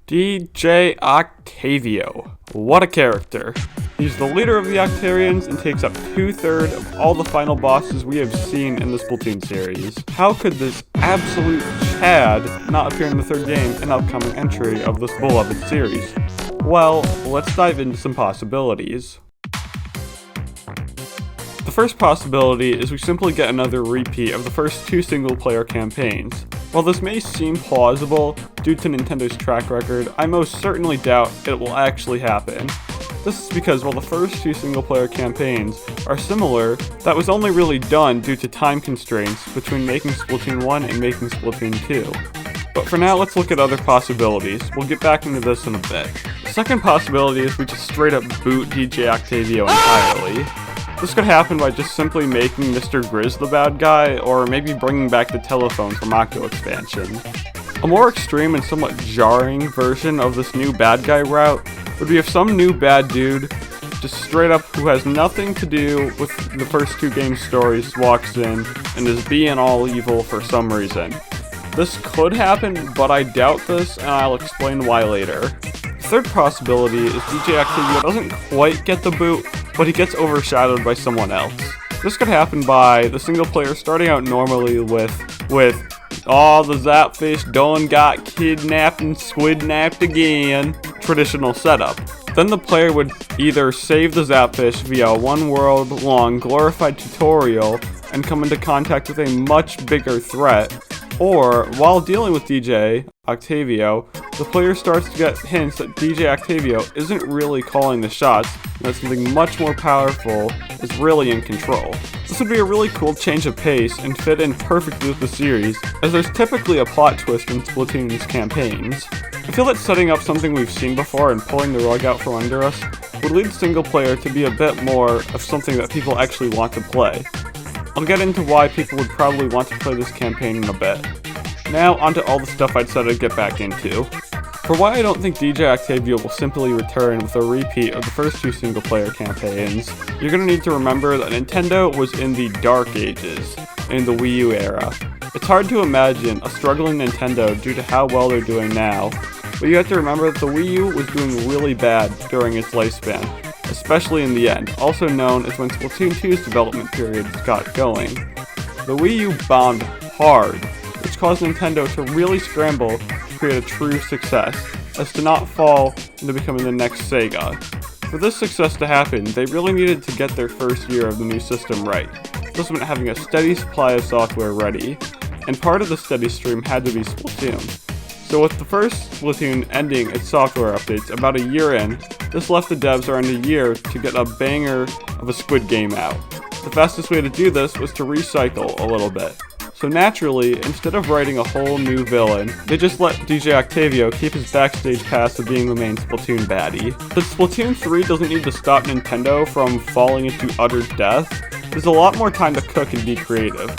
DJ Octavio. What a character. He's the leader of the Octarians and takes up 2/3 of all the final bosses we have seen in the Splatoon series. How could this absolute Chad not appear in the third game and upcoming entry of this beloved series? Well, let's dive into some possibilities. The first possibility is we simply get another repeat of the first two single-player campaigns. While this may seem plausible due to Nintendo's track record, I most certainly doubt it will actually happen. This is because while the first two single-player campaigns are similar, that was only really done due to time constraints between making Splatoon 1 and making Splatoon 2. But for now, let's look at other possibilities. We'll get back into this in a bit. The second possibility is we just straight up boot DJ Octavio entirely. This could happen by just simply making Mr. Grizz the bad guy, or maybe bringing back the telephone from Octo expansion. A more extreme and somewhat jarring version of this new bad guy route would be if some new bad dude, just straight up who has nothing to do with the first two game stories, walks in and is being all evil for some reason. This could happen, but I doubt this, and I'll explain why later. The third possibility is DJ Octavio doesn't quite get the boot, but he gets overshadowed by someone else. This could happen by the single player starting out normally with the Zapfish done got kidnapped and squidnapped again traditional setup. Then the player would either save the Zapfish via a one world long glorified tutorial and come into contact with a much bigger threat, or while dealing with DJ Octavio, the player starts to get hints that DJ Octavio isn't really calling the shots, and that something much more powerful is really in control. This would be a really cool change of pace and fit in perfectly with the series, as there's typically a plot twist in Splatoon's campaigns. I feel that setting up something we've seen before and pulling the rug out from under us would lead single player to be a bit more of something that people actually want to play. I'll get into why people would probably want to play this campaign in a bit. Now, onto all the stuff I'd said I'd get back into. For why I don't think DJ Octavio will simply return with a repeat of the first two single-player campaigns, you're going to need to remember that Nintendo was in the dark ages, in the Wii U era. It's hard to imagine a struggling Nintendo due to how well they're doing now, but you have to remember that the Wii U was doing really bad during its lifespan, especially in the end, also known as when Splatoon 2's development period got going. The Wii U bombed hard, which caused Nintendo to really scramble to create a true success, as to not fall into becoming the next Sega. For this success to happen, they really needed to get their first year of the new system right. This meant having a steady supply of software ready, and part of the steady stream had to be Splatoon. So with the first Splatoon ending its software updates about a year in, this left the devs around a year to get a banger of a Squid game out. The fastest way to do this was to recycle a little bit. So naturally, instead of writing a whole new villain, they just let DJ Octavio keep his backstage pass of being the main Splatoon baddie. Since Splatoon 3 doesn't need to stop Nintendo from falling into utter death, there's a lot more time to cook and be creative.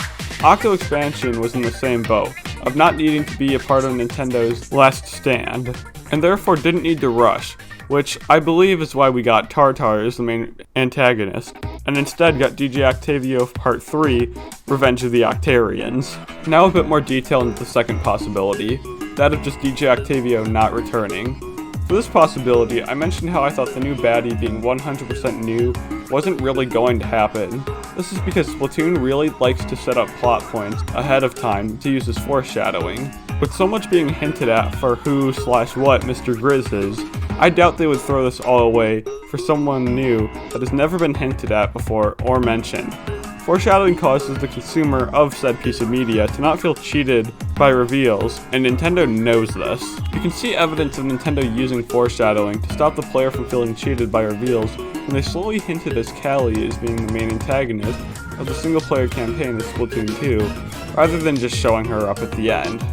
Octo expansion was in the same boat, of not needing to be a part of Nintendo's last stand, and therefore didn't need to rush, which I believe is why we got Tartar as the main antagonist, and instead got DJ Octavio Part 3, Revenge of the Octarians. Now a bit more detail into the second possibility, that of just DJ Octavio not returning. For this possibility, I mentioned how I thought the new baddie being 100% new wasn't really going to happen. This is because Splatoon really likes to set up plot points ahead of time to use as foreshadowing. With so much being hinted at for who/what Mr. Grizz is, I doubt they would throw this all away for someone new that has never been hinted at before or mentioned. Foreshadowing causes the consumer of said piece of media to not feel cheated by reveals, and Nintendo knows this. You can see evidence of Nintendo using foreshadowing to stop the player from feeling cheated by reveals when they slowly hinted as Callie as being the main antagonist of the single-player campaign of Splatoon 2, rather than just showing her up at the end.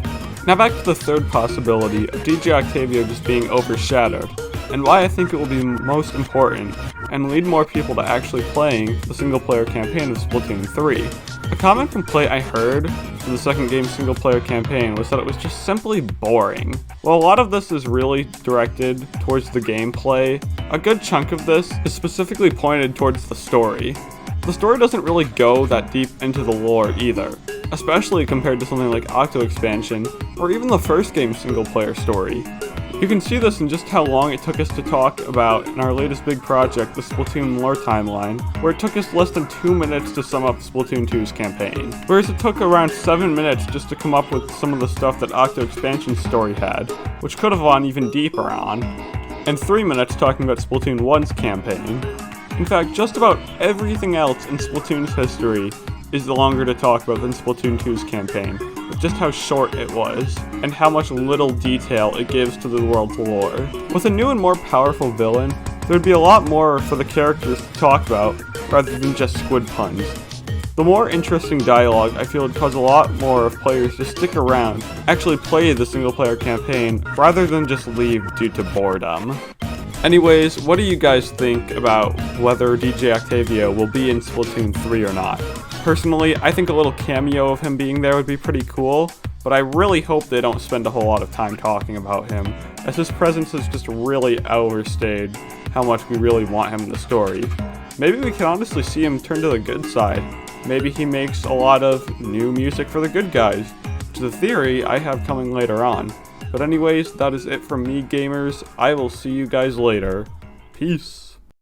Now back to the third possibility of DJ Octavio just being overshadowed, and why I think it will be most important and lead more people to actually playing the single-player campaign of Splatoon 3. A common complaint I heard for the second game's single-player campaign was that it was just simply boring. While a lot of this is really directed towards the gameplay, a good chunk of this is specifically pointed towards the story. The story doesn't really go that deep into the lore either, especially compared to something like Octo Expansion, or even the first game's single-player story. You can see this in just how long it took us to talk about in our latest big project, the Splatoon lore timeline, where it took us less than 2 minutes to sum up Splatoon 2's campaign, whereas it took around 7 minutes just to come up with some of the stuff that Octo Expansion's story had, which could have gone even deeper on, and 3 minutes talking about Splatoon 1's campaign. In fact, just about everything else in Splatoon's history is longer to talk about than Splatoon 2's campaign, with just how short it was, and how much little detail it gives to the world's lore. With a new and more powerful villain, there would be a lot more for the characters to talk about, rather than just squid puns. The more interesting dialogue, I feel, would cause a lot more of players to stick around, actually play the single-player campaign, rather than just leave due to boredom. Anyways, what do you guys think about whether DJ Octavio will be in Splatoon 3 or not? Personally, I think a little cameo of him being there would be pretty cool, but I really hope they don't spend a whole lot of time talking about him, as his presence has just really overstayed how much we really want him in the story. Maybe we can honestly see him turn to the good side. Maybe he makes a lot of new music for the good guys, which is a theory I have coming later on. But anyways, that is it from me, gamers. I will see you guys later. Peace.